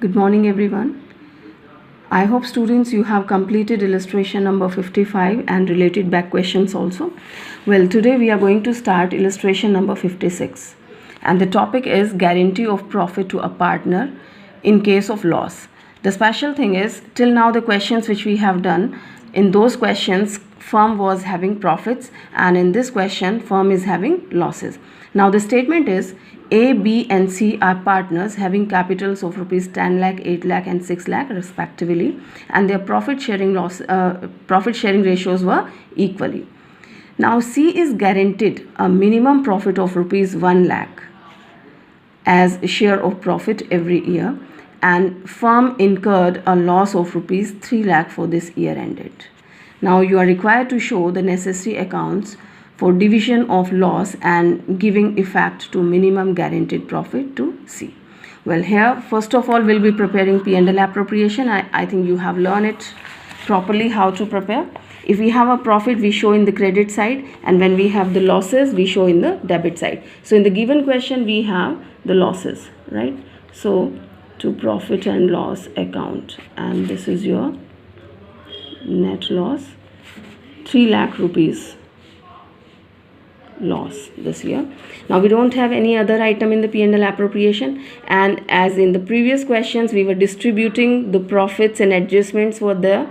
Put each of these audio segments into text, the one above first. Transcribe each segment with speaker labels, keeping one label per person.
Speaker 1: Good morning everyone. I hope students you have completed illustration number 55 and related back questions also. Well, today we are going to start illustration number 56 and the topic is guarantee of profit to a partner in case of loss. The special thing is till now the questions which we have done, in those questions firm was having profits and in this question firm is having losses. Now the statement is A, B and C are partners having capitals of rupees 10 lakh, 8 lakh and 6 lakh respectively and their profit sharing ratios were equally. Now C is guaranteed a minimum profit of rupees 1 lakh as share of profit every year and firm incurred a loss of rupees 3 lakh for this year ended. Now you are required to show the necessary accounts for division of loss and giving effect to minimum guaranteed profit to C. Well, here first of all we'll be preparing P&L appropriation. I think you have learned it properly how to prepare. If we have a profit, we show in the credit side, and when we have the losses, we show in the debit side. So in the given question, we have the losses, right? So to profit and loss account, and this is your net loss, 3 lakh rupees loss this year. Now we don't have any other item in the P&L appropriation, and as in the previous questions we were distributing the profits and adjustments were there.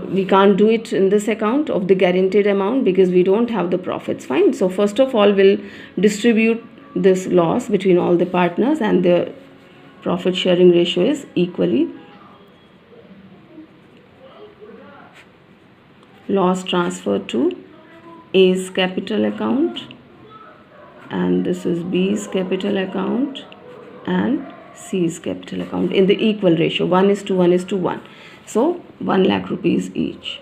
Speaker 1: We can't do it in this account of the guaranteed amount because we don't have the profits. Fine. So first of all we'll distribute this loss between all the partners and the profit sharing ratio is equally. Loss transferred to A's capital account and this is B's capital account and C's capital account in the equal ratio 1:1:1. So 1 lakh rupees each.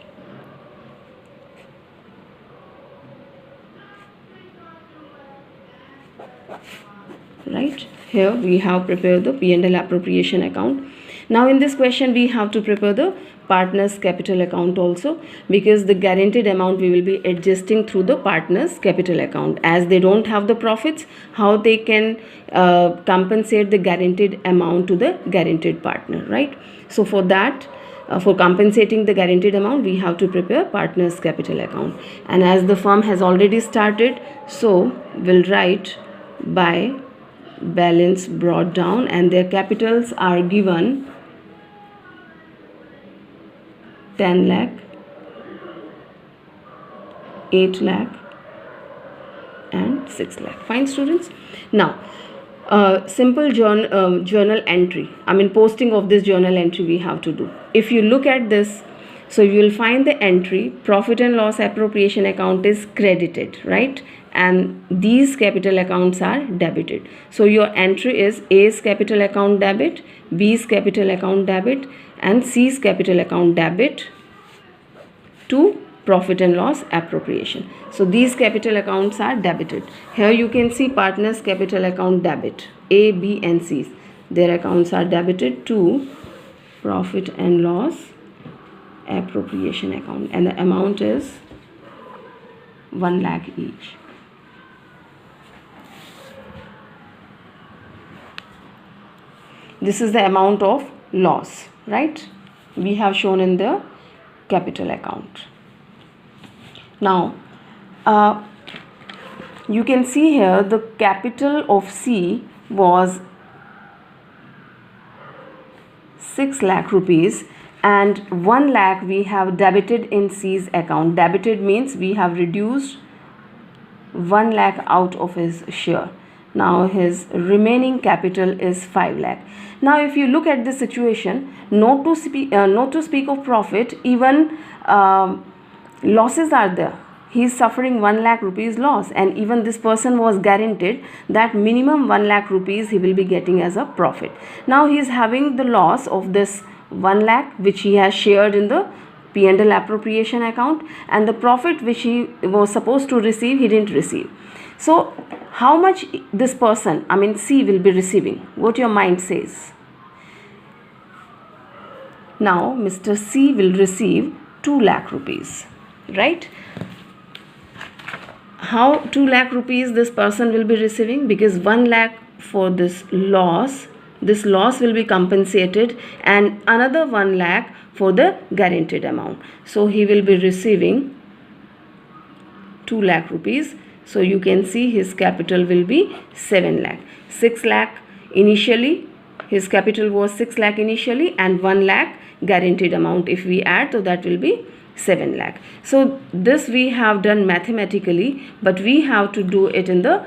Speaker 1: Right, here we have prepared the P&L appropriation account. Now in this question we have to prepare the partners capital account also, because the guaranteed amount we will be adjusting through the partners capital account. As they don't have the profits, how they can compensate the guaranteed amount to the guaranteed partner, right? So for that, for compensating the guaranteed amount, we have to prepare partners capital account. And as the firm has already started, so we'll write by balance brought down and their capitals are given 10 lakh, 8 lakh and 6 lakh. Fine students. Now simple journal entry, posting of this journal entry we have to do. If you look at this, so you will find the entry profit and loss appropriation account is credited, right? And these capital accounts are debited. So your entry is A's capital account debit, B's capital account debit and C's capital account debit to profit and loss appropriation. So these capital accounts are debited. Here you can see partners capital account debit, A, B and C's. Their accounts are debited to profit and loss appropriation account and the amount is 1 lakh each. This is the amount of loss, right? We have shown in the capital account. Now you can see here the capital of C was 6 lakh rupees and 1 lakh we have debited in C's account. Debited means we have reduced 1 lakh out of his share. Now his remaining capital is 5 lakh. Now if you look at the situation, not to speak of profit, even losses are there. He is suffering 1 lakh rupees loss and even this person was guaranteed that minimum 1 lakh rupees he will be getting as a profit. Now he is having the loss of this 1 lakh which he has shared in the P&L appropriation account, and the profit which he was supposed to receive he didn't receive. So how much this person, C, will be receiving? What your mind says? Now Mr. C will receive 2 lakh rupees, right? How 2 lakh rupees this person will be receiving? Because 1 lakh for this loss this loss will be compensated, and another 1 lakh for the guaranteed amount. So he will be receiving 2 lakh rupees. So you can see his capital will be 7 lakh. 6 lakh initially, his capital was 6 lakh initially, and 1 lakh guaranteed amount if we add, so that will be 7 lakh. So this we have done mathematically, but we have to do it in the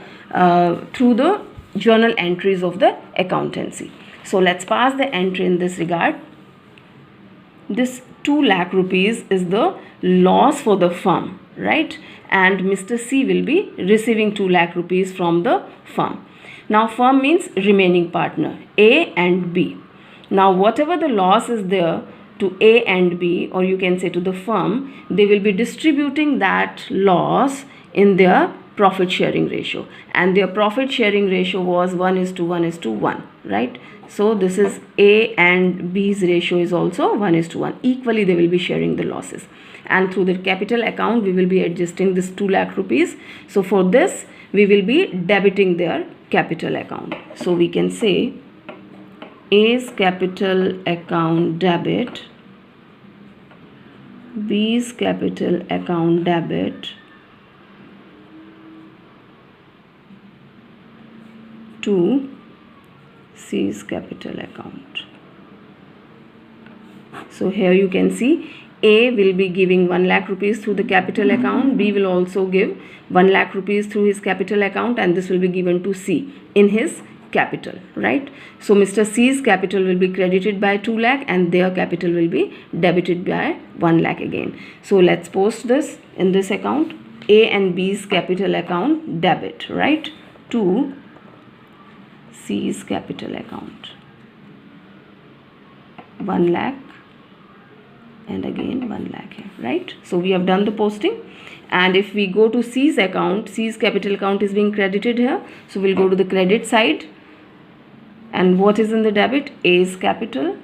Speaker 1: through the journal entries of the accountancy. So let's pass the entry in this regard. This 2 lakh rupees is the loss for the firm, right? And Mr. C will be receiving 2 lakh rupees from the firm. Now firm means remaining partner, A and B. Now whatever the loss is there to A and B, or you can say to the firm, they will be distributing that loss in their profit sharing ratio, and their profit sharing ratio was 1:1:1, right? So this is A and B's ratio is also 1:1. Equally they will be sharing the losses, and through the capital account we will be adjusting this 2 lakh rupees. So for this we will be debiting their capital account. So we can say A's capital account debit, B's capital account debit to C's capital account. So here you can see A will be giving 1 lakh rupees through the capital account, B will also give 1 lakh rupees through his capital account, and this will be given to C in his capital, right? So Mr. C's capital will be credited by 2 lakh and their capital will be debited by 1 lakh again. So let's post this in this account, A and B's capital account debit, right, to C's capital account, 1 lakh and again 1 lakh here, right? So we have done the posting, and if we go to C's account, C's capital account is being credited here, so we'll go to the credit side, and what is in the debit? A's capital.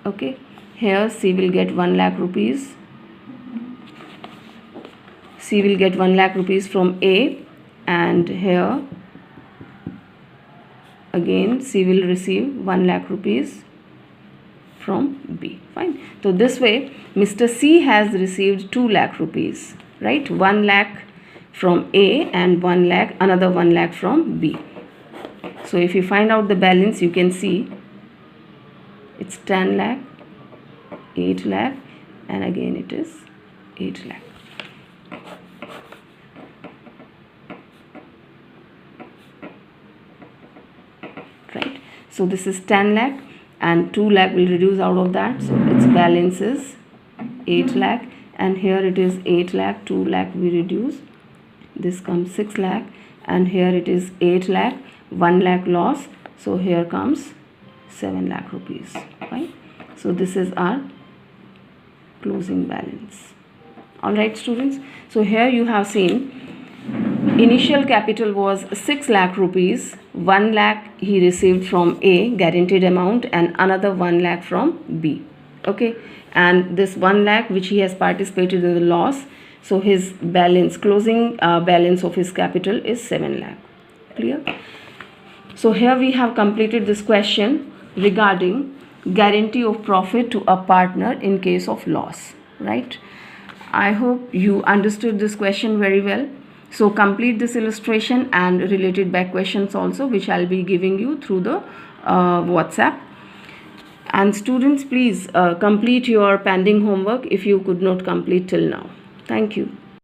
Speaker 1: Okay, here C will get 1 lakh rupees. C will get 1 lakh rupees from A, and here again C will receive 1 lakh rupees from B. Fine. So this way Mr. C has received 2 lakh rupees, right? 1 lakh from A and 1 lakh, another 1 lakh from B. So if you find out the balance, you can see it's 10 lakh, 8 lakh, and again it is 8 lakh. Right? So this is 10 lakh and 2 lakh will reduce out of that. So its balance is 8 lakh, and here it is 8 lakh, 2 lakh we reduce. This comes 6 lakh, and here it is 8 lakh, 1 lakh loss. So here comes 7 lakh rupees. Right? So this is our closing balance. Alright students. So here you have seen initial capital was 6 lakh rupees, 1 lakh he received from A, guaranteed amount, and another 1 lakh from B. Okay, and this 1 lakh which he has participated in the loss, so his balance, closing balance of his capital is 7 lakh. Clear? So here we have completed this question regarding guarantee of profit to a partner in case of loss, right? I hope you understood this question very well. So complete this illustration and related back questions also, which I'll be giving you through the WhatsApp. And students, please complete your pending homework if you could not complete till now. Thank you.